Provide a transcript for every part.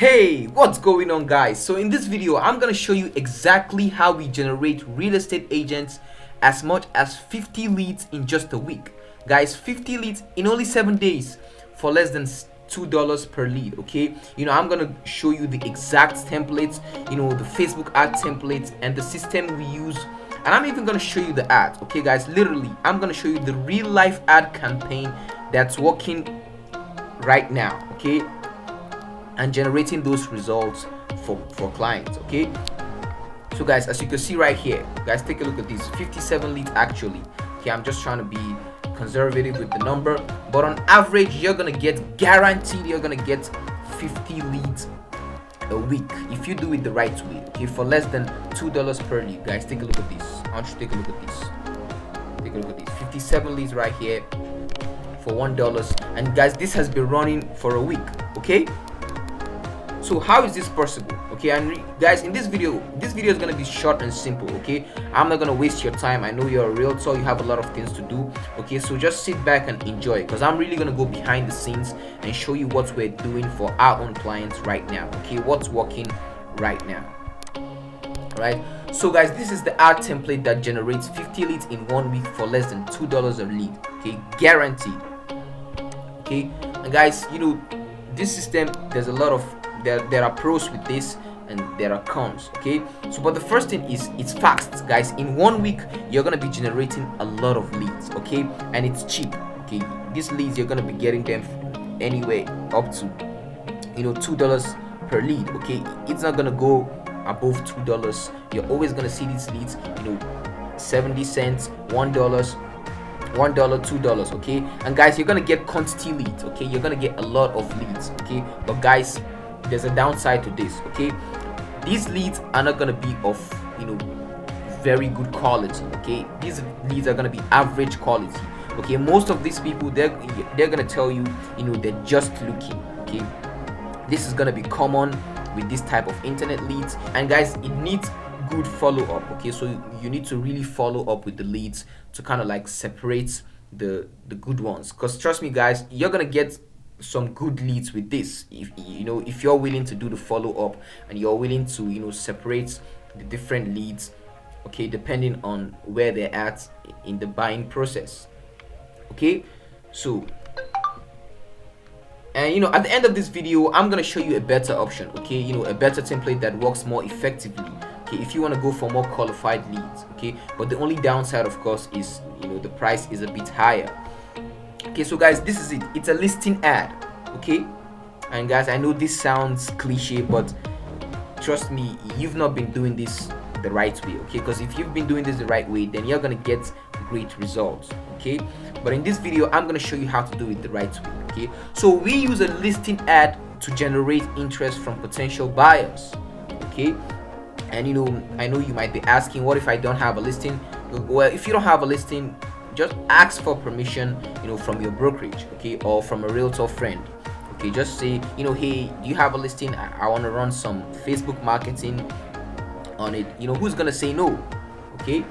Hey, what's going on, guys? So in this video I'm gonna show you exactly how we generate real estate agents as much as 50 leads in just a week. Guys, 50 leads in only 7 days for less than $2 per lead. Okay, I'm gonna show you the exact templates, the Facebook ad templates and the system we use, and I'm even gonna show you the ads. Okay guys, literally I'm gonna show you the real life ad campaign that's working right now, okay, and generating those results for clients. Okay, so guys, as you can see right here, guys, take a look at these 57 leads actually. Okay, I'm just trying to be conservative with the number, but on average you're gonna get, guaranteed, you're gonna get 50 leads a week if you do it the right way. Okay, for less than $2 per lead. Guys, take a look at this. I want you to take a look at this. Take a look at these 57 leads right here for $1. And guys, this has been running for a week. Okay, so how is this possible? Okay, and guys, in this video is going to be short and simple. Okay, I'm not going to waste your time. I know you're a realtor, you have a lot of things to do. Okay, so just sit back and enjoy, because I'm really going to go behind the scenes and show you what we're doing for our own clients right now. Okay, what's working right now. Right, so guys, this is the ad template that generates 50 leads in 1 week for less than $2 a lead. Okay, guaranteed. Okay, and guys, this system, there's a lot of there are pros with this and there are cons. Okay, so but the first thing is it's fast. Guys, in 1 week you're gonna be generating a lot of leads. Okay, and it's cheap. Okay, these leads, you're gonna be getting them anyway up to $2 per lead. Okay, it's not gonna go above $2. You're always gonna see these leads 70 cents, $1, $2. Okay, and guys, you're gonna get quantity leads. Okay, you're gonna get a lot of leads. Okay, but guys, there's a downside to this. Okay, these leads are not gonna be of very good quality. Okay, these leads are gonna be average quality. Okay, most of these people, they're gonna tell you they're just looking. Okay, this is gonna be common with this type of internet leads, and guys, it needs good follow-up. Okay, so you need to really follow up with the leads to kind of like separate the good ones, because trust me guys, you're gonna get some good leads with this if you're willing to do the follow-up and you're willing to separate the different leads, okay, depending on where they're at in the buying process. Okay, so and at the end of this video I'm gonna show you a better option. Okay, a better template that works more effectively. Okay, if you want to go for more qualified leads. Okay, but the only downside, of course, is the price is a bit higher. Okay, so guys, this is it. It's a listing ad. Okay, and guys, I know this sounds cliche, but trust me, you've not been doing this the right way. Okay, because if you've been doing this the right way, then you're gonna get great results. Okay, but in this video I'm gonna show you how to do it the right way. Okay, so we use a listing ad to generate interest from potential buyers. Okay, and I know you might be asking, what if I don't have a listing? Well, if you don't have a listing, just ask for permission from your brokerage, okay, or from a realtor friend. Okay, just say hey, do you have a listing? I want to run some Facebook marketing on it. Who's gonna say no? Okay,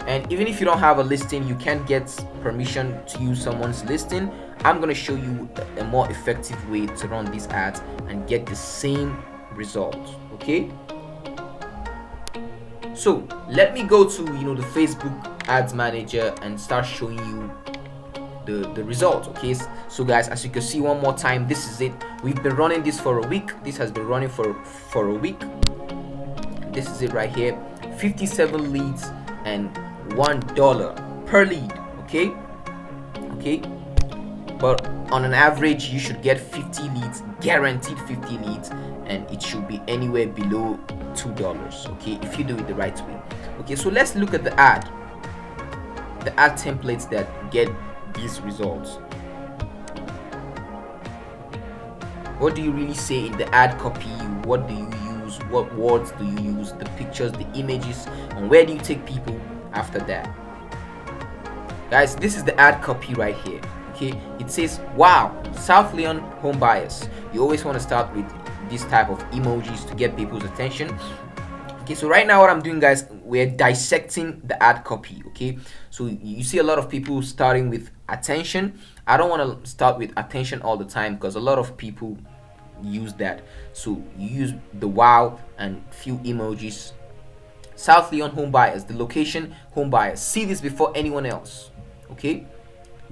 and even if you don't have a listing, you can get permission to use someone's listing. I'm gonna show you a more effective way to run these ads and get the same results. Okay, so let me go to the Facebook ads manager and start showing you the results. Okay, so guys, as you can see one more time, this is it. We've been running this for a week. This has been running for a week. This is it right here. 57 leads and $1 per lead. Okay, but on an average you should get 50 leads, guaranteed 50 leads, and it should be anywhere below $2. Okay, if you do it the right way. Okay, so let's look at the ad templates that get these results. What do you really say in the ad copy? What do you use? What words do you use? The pictures, the images, and where do you take people after that? Guys, this is the ad copy right here. Okay, it says, wow, South Leon home buyers. You always want to start with this type of emojis to get people's attention. Okay, so right now what I'm doing, guys, we're dissecting the ad copy. Okay, so you see a lot of people starting with attention. I don't want to start with attention all the time, because a lot of people use that. So you use the wow and few emojis. South Leon home buyers, the location home buyers, see this before anyone else. Okay,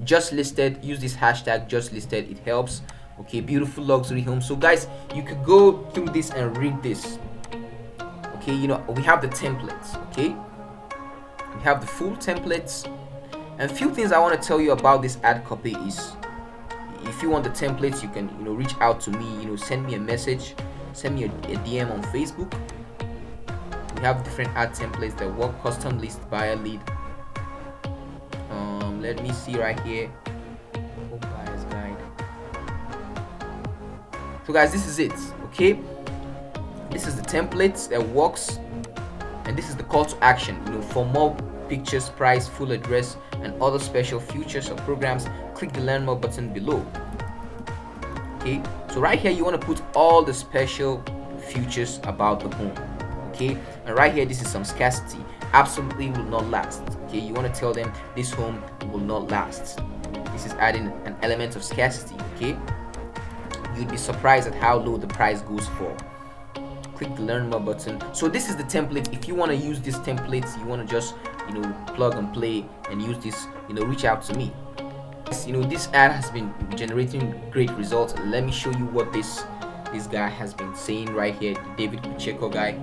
just listed, use this hashtag just listed, it helps. Okay, beautiful luxury home. So guys, you could go through this and read this. Okay, we have the templates. Okay, we have the full templates. And few things I want to tell you about this ad copy is, if you want the templates, you can reach out to me, send me a message, send me a DM on Facebook. We have different ad templates that work: custom list, buyer lead. Let me see right here. Home buyer's guide. So guys, this is it. Okay, this is the templates that works, and this is the call to action. For more pictures, price, full address, and other special features or programs, click the learn more button below. Okay, so right here you want to put all the special features about the home. Okay, and right here this is some scarcity, absolutely will not last. Okay, you want to tell them this home will not last. This is adding an element of scarcity. Okay, you'd be surprised at how low the price goes for. Click the learn more button. So this is the template. If you want to use this template, you want to just plug and play and use this, reach out to me. This ad has been generating great results. Let me show you what this guy has been saying right here, the David Kucheko guy.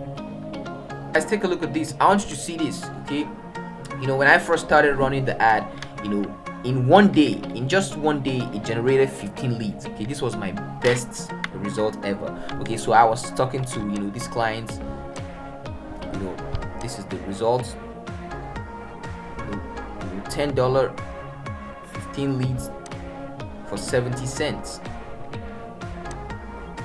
Guys, take a look at this. I want you to see this. Okay, when I first started running the ad, in just one day it generated 15 leads. Okay, this was my best result ever. Okay, so I was talking to these clients. This is the results. $10, 15 leads for 70 cents.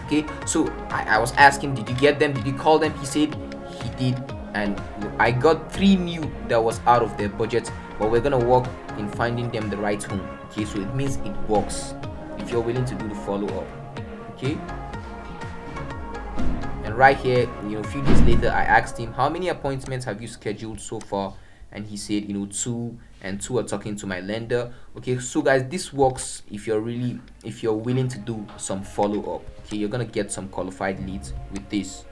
Okay, so I was asking, did you get them, did you call them? He said he did, and I got 3 new that was out of their budget, but we're gonna work in finding them the right home. Okay, so it means it works if you're willing to do the follow-up. Okay, and right here, a few days later, I asked him, how many appointments have you scheduled so far? And he said 2, and 2 are talking to my lender. Okay, so guys, this works if you're willing to do some follow-up. Okay, you're gonna get some qualified leads with this.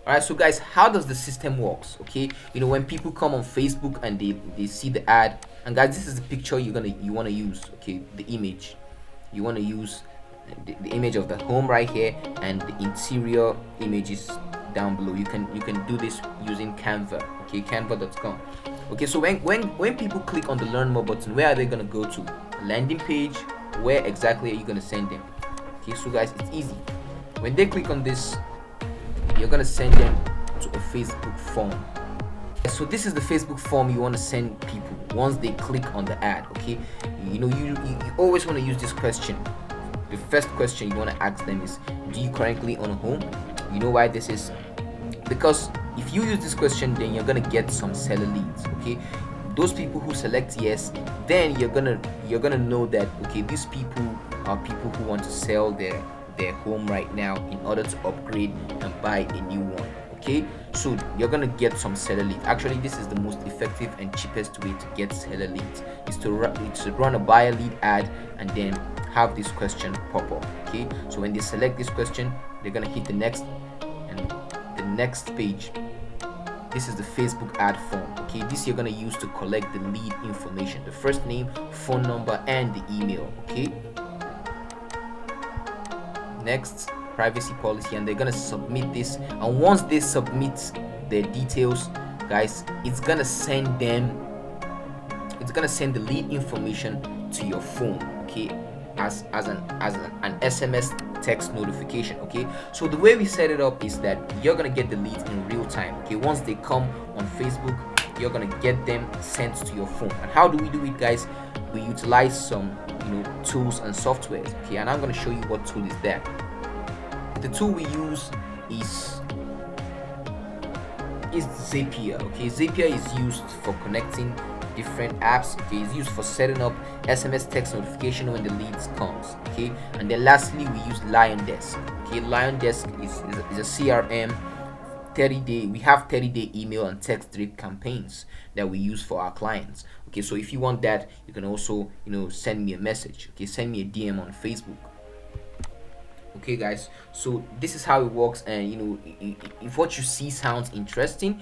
Alright, so guys, how does the system works? Okay, when people come on Facebook and they see the ad, and guys, this is the picture you want to use. Okay, the image you want to use, the image of the home right here, and the interior images down below. You can do this using Canva. Okay, canva.com. Okay, so when people click on the learn more button, where are they gonna go to? A landing page. Where exactly are you gonna send them? Okay, so guys, it's easy. When they click on this, you're gonna send them to a Facebook form. So this is the Facebook form you want to send people once they click on the ad. Okay, you always want to use this question. The first question you want to ask them is, do you currently own a home? You know why this is? Because if you use this question, then you're gonna get some seller leads. Okay, those people who select yes, then you're gonna know that okay, these people are people who want to sell their home right now in order to upgrade and buy a new one. Okay, so you're gonna get some seller leads. Actually, this is the most effective and cheapest way to get seller leads, is to run a buyer lead ad and then have this question pop up. Okay, so when they select this question, they're gonna hit the next, and the next page, this is the Facebook ad form. Okay, this you're gonna use to collect the lead information, the first name, phone number, and the email. Okay, next, privacy policy, and they're gonna submit this. And once they submit their details, guys, it's gonna send the lead information to your phone. Okay, as an SMS text notification. Okay, so the way we set it up is that you're gonna get the leads in real time. Okay, once they come on Facebook, you're gonna get them sent to your phone. And how do we do it, guys? We utilize some tools and softwares. Okay, and I'm gonna show you what tool is that. The tool we use is Zapier. Okay, Zapier is used for connecting different apps. Okay, it's used for setting up SMS text notification when the leads comes. Okay, and then lastly we use LionDesk. Okay, LionDesk is a CRM. 30-day, we have 30-day email and text drip campaigns that we use for our clients. Okay, so if you want that, you can also send me a message. Okay, send me a DM on Facebook. Okay guys, so this is how it works. And if what you see sounds interesting,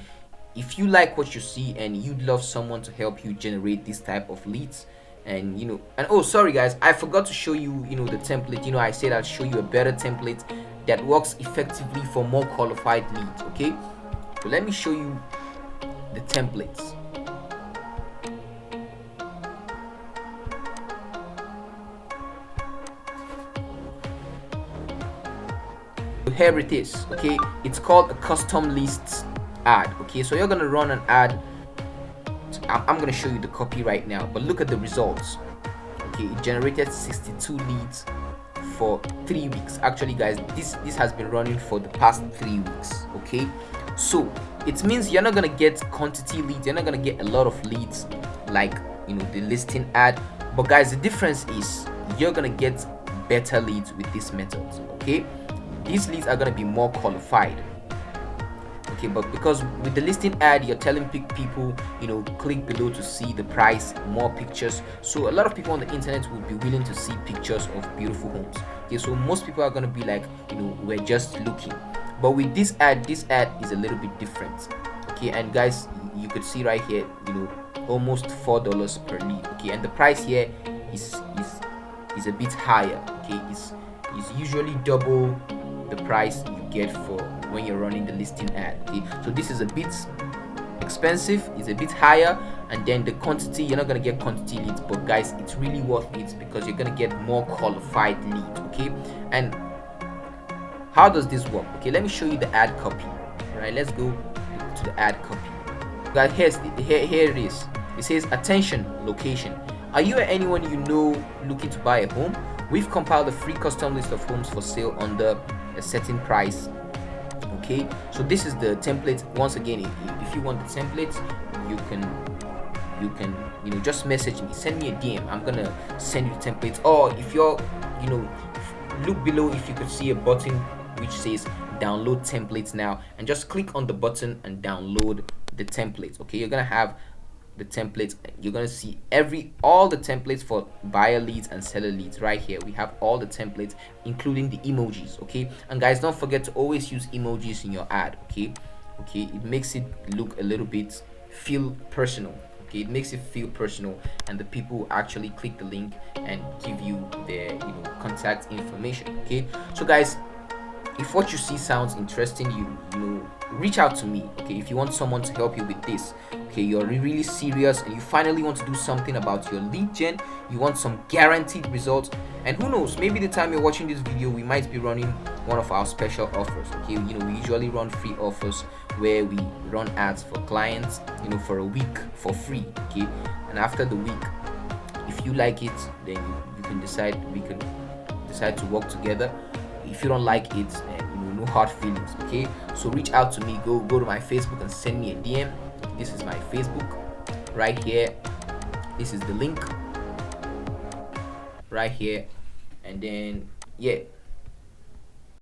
if you like what you see and you'd love someone to help you generate this type of leads, and oh sorry guys, I forgot to show you the template. I said I'll show you a better template that works effectively for more qualified leads. Okay, so let me show you the templates. Here it is. Okay, it's called a custom lists ad. Okay, so you're gonna run an ad. I'm gonna show you the copy right now, but look at the results. Okay, it generated 62 leads for 3 weeks. Actually guys, this has been running for the past 3 weeks. Okay, so it means you're not gonna get quantity leads, you're not gonna get a lot of leads like the listing ad, but guys, the difference is you're gonna get better leads with this method. Okay, these leads are going to be more qualified. Okay, but because with the listing ad, you're telling people click below to see the price, more pictures. So a lot of people on the internet would be willing to see pictures of beautiful homes. Okay, so most people are going to be like, we're just looking. But with this ad is a little bit different. Okay, and guys, you could see right here, almost $4 per lead. Okay, and the price here is a bit higher. Okay, it's usually double the price you get for when you're running the listing ad. Okay, so this is a bit expensive, it's a bit higher, and then the quantity, you're not gonna get quantity leads, but guys, it's really worth it because you're gonna get more qualified leads. Okay, and how does this work? Okay, let me show you the ad copy. All right, let's go to the ad copy. Guys, here it is. It says, attention, location. Are you or anyone you know looking to buy a home? We've compiled a free custom list of homes for sale under a certain price. Okay, so this is the template. Once again, if you want the template, you can just message me, send me a DM. I'm gonna send you the templates. Or if you're look below, if you could see a button which says download templates now, and just click on the button and download the templates. Okay, you're gonna have the templates. You're gonna see all the templates for buyer leads and seller leads right here. We have all the templates, including the emojis. Okay, and guys, don't forget to always use emojis in your ad. Okay, it makes it look a little bit feel personal. Okay, it makes it feel personal, and the people actually click the link and give you their contact information. Okay, so guys, if what you see sounds interesting, you reach out to me. Okay, if you want someone to help you with this, okay, you're really serious and you finally want to do something about your lead gen, you want some guaranteed results, and who knows, maybe the time you're watching this video, we might be running one of our special offers. Okay, we usually run free offers where we run ads for clients for a week for free. Okay, and after the week, if you like it, then you can decide, we can decide to work together. If you don't like it, no hard feelings. Okay, so reach out to me, go to my Facebook and send me a DM. This is my Facebook right here, this is the link right here, and then yeah,